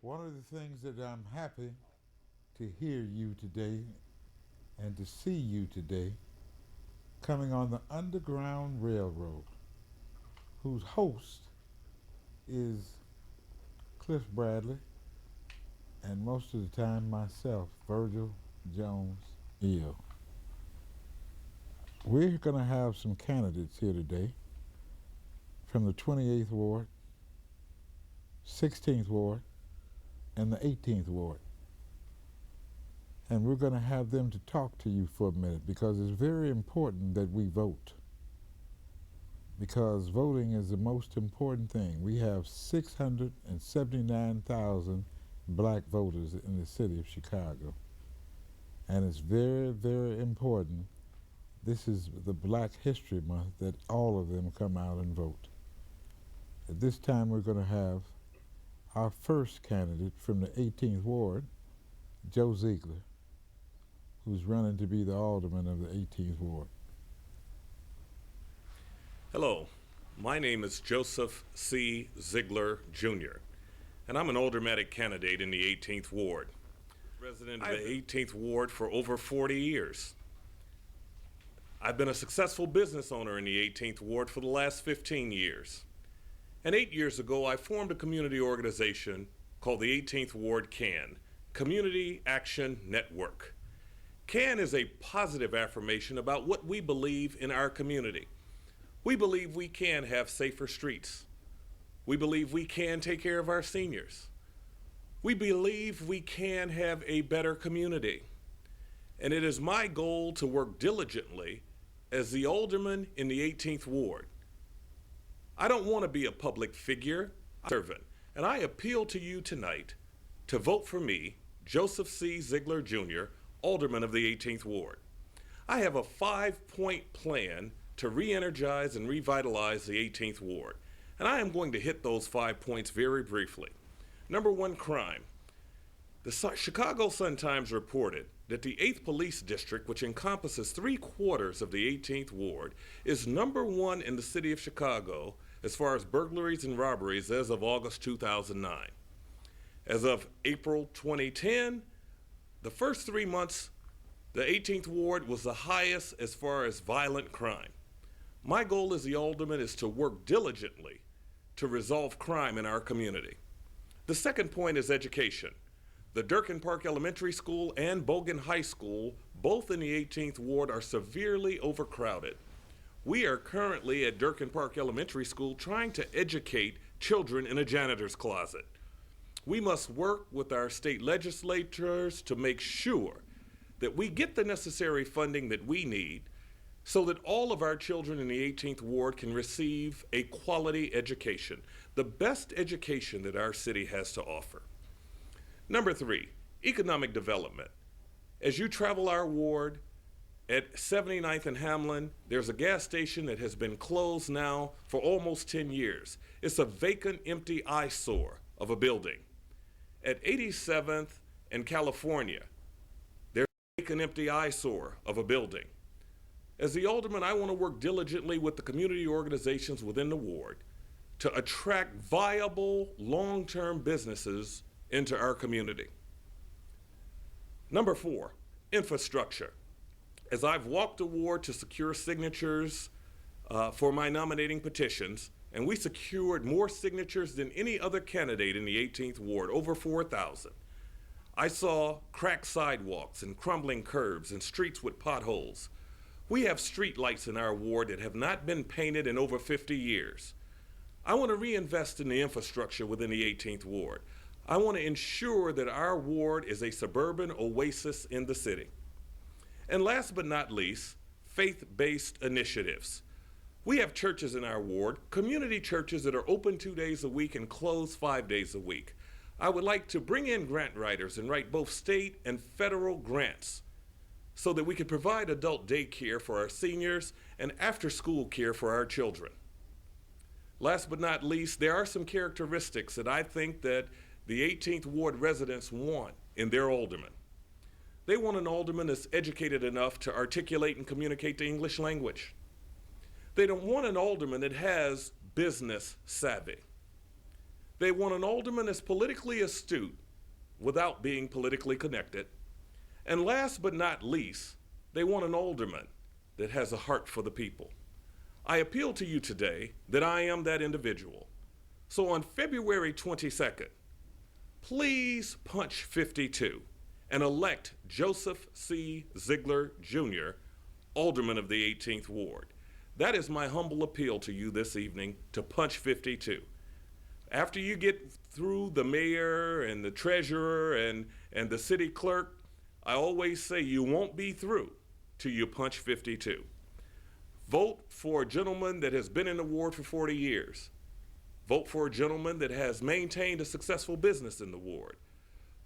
One of the things that I'm happy to hear you today and to see you today coming on the Underground Railroad, whose host is Cliff Bradley and most of the time myself, Virgil Jones Eel. We're going to have some candidates here today from the 28th Ward, 16th Ward, and the 18th Ward. And we're going to have them to talk to you for a minute because it's very important that we vote. Because voting is the most important thing. We have 679,000 black voters in the city of Chicago. And it's very, very important. This is the Black History Month that all of them come out and vote. At this time we're going to have our first candidate from the 18th Ward, Joe Zigler, who's running to be the alderman of the 18th Ward. Hello, my name is Joseph C. Zigler Jr., and I'm an aldermanic candidate in the 18th Ward. Resident of the 18th Ward for over 40 years. I've been a successful business owner in the 18th Ward for the last 15 years. And 8 years ago, I formed a community organization called the 18th Ward CAN, Community Action Network. CAN is a positive affirmation about what we believe in our community. We believe we can have safer streets. We believe we can take care of our seniors. We believe we can have a better community. And it is my goal to work diligently as the alderman in the 18th Ward. I don't want to be a public figure, I'm a servant, and I appeal to you tonight to vote for me, Joseph C. Zigler Jr., alderman of the 18th Ward. I have a 5-point plan to re-energize and revitalize the 18th Ward, and I am going to hit those 5 points very briefly. Number one, crime. The Chicago Sun-Times reported that the 8th Police District, which encompasses 3/4 of the 18th Ward, is number one in the city of Chicago as far as burglaries and robberies as of August 2009. As of April 2010, the first 3 months, the 18th Ward was the highest as far as violent crime. My goal as the alderman is to work diligently to resolve crime in our community. The second point is education. The Durkin Park Elementary School and Bogan High School, both in the 18th Ward, are severely overcrowded. We are currently at Durkin Park Elementary School trying to educate children in a janitor's closet. We must work with our state legislators to make sure that we get the necessary funding that we need so that all of our children in the 18th Ward can receive a quality education, the best education that our city has to offer. Number three, economic development. As you travel our ward, at 79th and Hamlin, there's a gas station that has been closed now for almost 10 years. It's a vacant, empty eyesore of a building. At 87th and California, there's a vacant, empty eyesore of a building. As the alderman, I want to work diligently with the community organizations within the ward to attract viable, long-term businesses into our community. Number four, infrastructure. As I've walked the ward to secure signatures for my nominating petitions, and we secured more signatures than any other candidate in the 18th Ward, over 4,000. I saw cracked sidewalks and crumbling curbs and streets with potholes. We have street lights in our ward that have not been painted in over 50 years. I want to reinvest in the infrastructure within the 18th Ward. I want to ensure that our ward is a suburban oasis in the city. And last but not least, faith-based initiatives. We have churches in our ward, community churches that are open 2 days a week and closed 5 days a week. I would like to bring in grant writers and write both state and federal grants so that we can provide adult daycare for our seniors and after-school care for our children. Last but not least, there are some characteristics that I think that the 18th Ward residents want in their alderman. They want an alderman that's educated enough to articulate and communicate the English language. They don't want an alderman that has business savvy. They want an alderman that's politically astute without being politically connected. And last but not least, they want an alderman that has a heart for the people. I appeal to you today that I am that individual. So on February 22nd, please punch 52 and elect Joseph C. Zigler Jr., Alderman of the 18th Ward. That is my humble appeal to you this evening, to punch 52. After you get through the mayor and the treasurer and the city clerk, I always say you won't be through till you punch 52. Vote for a gentleman that has been in the ward for 40 years. Vote for a gentleman that has maintained a successful business in the ward.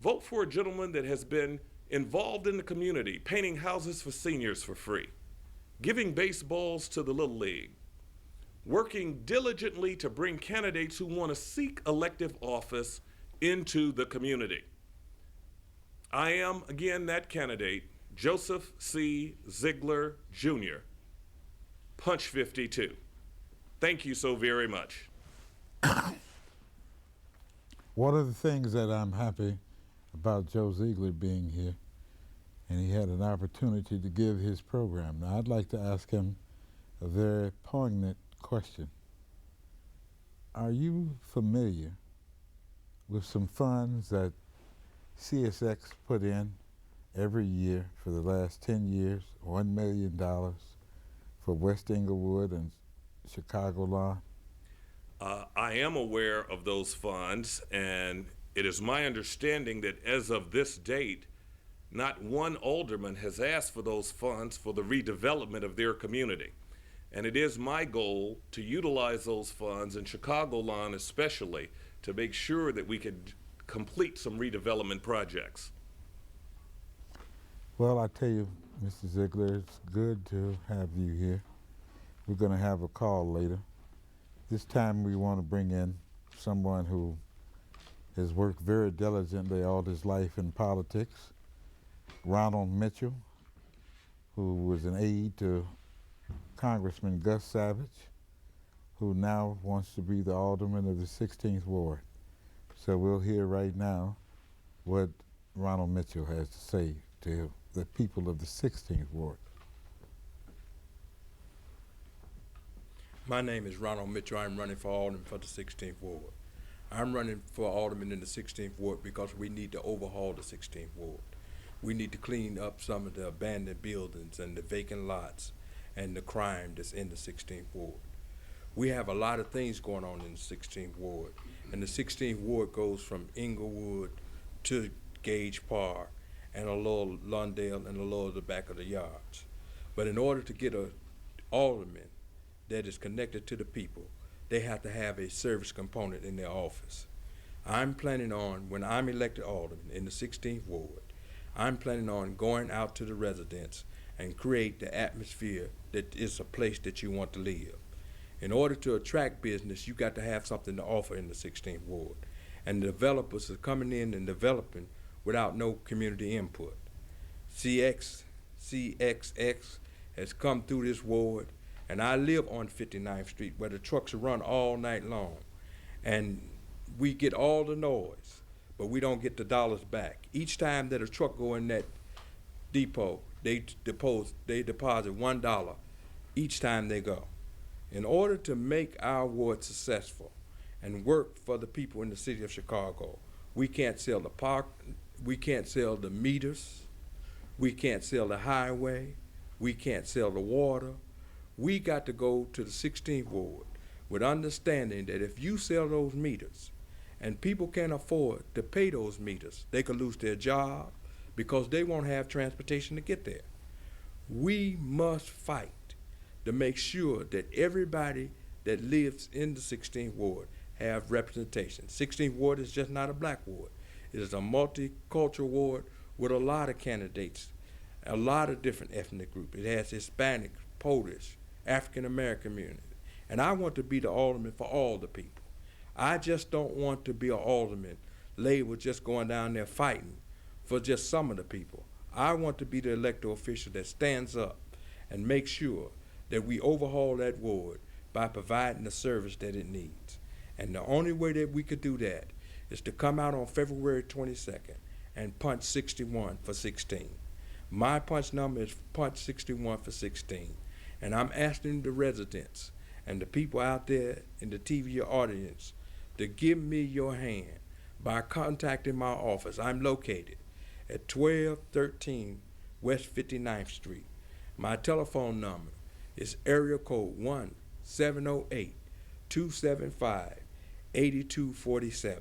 Vote for a gentleman that has been involved in the community, painting houses for seniors for free, giving baseballs to the Little League, working diligently to bring candidates who want to seek elective office into the community. I am, again, that candidate, Joseph C. Zigler Jr., punch 52. Thank you so very much. One of the things that I'm happy about Joe Zigler being here, and he had an opportunity to give his program. Now, I'd like to ask him a very poignant question. Are you familiar with some funds that CSX put in every year for the last 10 years, $1 million for West Englewood and Chicago lawn? I am aware of those funds, and it is my understanding that as of this date, not one alderman has asked for those funds for the redevelopment of their community. And it is my goal to utilize those funds in Chicagoland especially to make sure that we could complete some redevelopment projects. Well, I tell you, Mr. Zigler, it's good to have you here. We're going to have a call later. This time we want to bring in someone who has worked very diligently all his life in politics, Ronald Mitchell, who was an aide to Congressman Gus Savage, who now wants to be the alderman of the 16th Ward. So we'll hear right now what Ronald Mitchell has to say to the people of the 16th Ward. My name is Ronald Mitchell. I'm running for alderman for the 16th Ward. I'm running for alderman in the 16th Ward because we need to overhaul the 16th Ward. We need to clean up some of the abandoned buildings and the vacant lots and the crime that's in the 16th Ward. We have a lot of things going on in the 16th Ward, and the 16th Ward goes from Englewood to Gage Park and a little Lawndale and a little of the back of the yards. But in order to get an alderman that is connected to the people, they have to have a service component in their office. I'm planning on, when I'm elected alderman in the 16th Ward, I'm planning on going out to the residents and create the atmosphere that is a place that you want to live. In order to attract business, you got to have something to offer in the 16th Ward. And the developers are coming in and developing without no community input. CXX has come through this ward, and I live on 59th Street where the trucks run all night long. And we get all the noise, but we don't get the dollars back. Each time that a truck go in that depot, they deposit $1 each time they go. In order to make our ward successful and work for the people in the city of Chicago, we can't sell the park, we can't sell the meters, we can't sell the highway, we can't sell the water. We got to go to the 16th Ward with understanding that if you sell those meters and people can't afford to pay those meters, they could lose their job because they won't have transportation to get there. We must fight to make sure that everybody that lives in the 16th Ward have representation. 16th Ward is just not a black ward. It is a multicultural ward with a lot of candidates, a lot of different ethnic groups. It has Hispanic, Polish, African American community. And I want to be the alderman for all the people. I just don't want to be an alderman labeled just going down there fighting for just some of the people. I want to be the elected official that stands up and makes sure that we overhaul that ward by providing the service that it needs. And the only way that we could do that is to come out on February 22nd and punch 61 for 16. My punch number is punch 61 for 16. And I'm asking the residents and the people out there in the TV audience to give me your hand by contacting my office. I'm located at 1213 West 59th Street. My telephone number is area code 1-708-275-8247.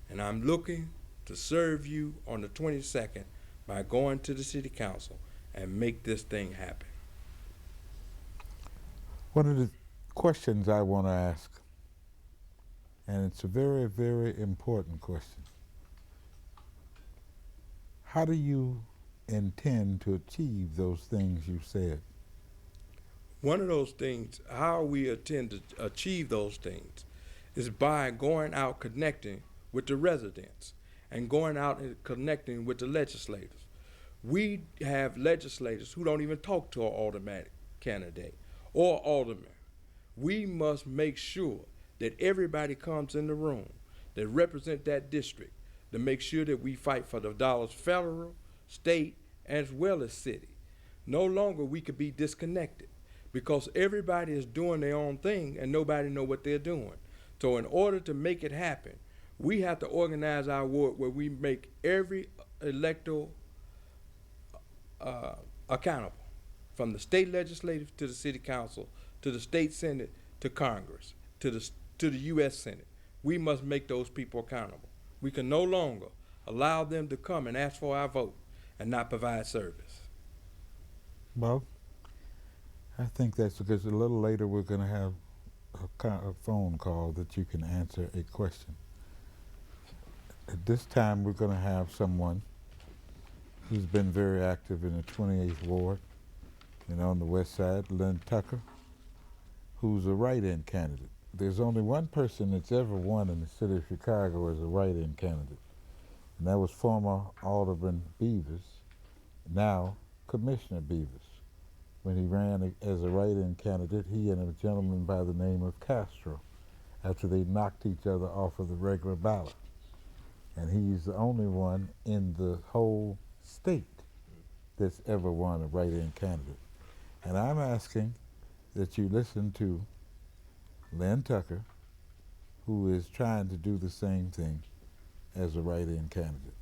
And I'm looking to serve you on the 22nd by going to the city council and make this thing happen. One of the questions I want to ask, and it's a very, very important question. How do you intend to achieve those things you said? One of those things, how we intend to achieve those things, is by going out connecting with the residents and going out and connecting with the legislators. We have legislators who don't even talk to an aldermanic candidate or alderman. We must make sure that everybody comes in the room that represent that district to make sure that we fight for the dollars federal, state, as well as city. No longer we could be disconnected because everybody is doing their own thing and nobody know what they're doing. So in order to make it happen, we have to organize our ward where we make every electoral accountable, from the state legislative to the city council, to the state senate, to Congress, to the U.S. Senate. We must make those people accountable. We can no longer allow them to come and ask for our vote and not provide service. Well, I think that's because a little later we're going to have a phone call that you can answer a question. At this time, we're going to have someone who's been very active in the 28th Ward and on the west side, Lynn Tucker, who's a write-in candidate. There's only one person that's ever won in the city of Chicago as a write-in candidate, and that was former Alderman Beavers, now Commissioner Beavers. When he ran as a write-in candidate, he and a gentleman by the name of Castro, after they knocked each other off of the regular ballot. And he's the only one in the whole state that's ever won a write-in candidate. And I'm asking that you listen to Lynn Tucker, who is trying to do the same thing as a write-in candidate.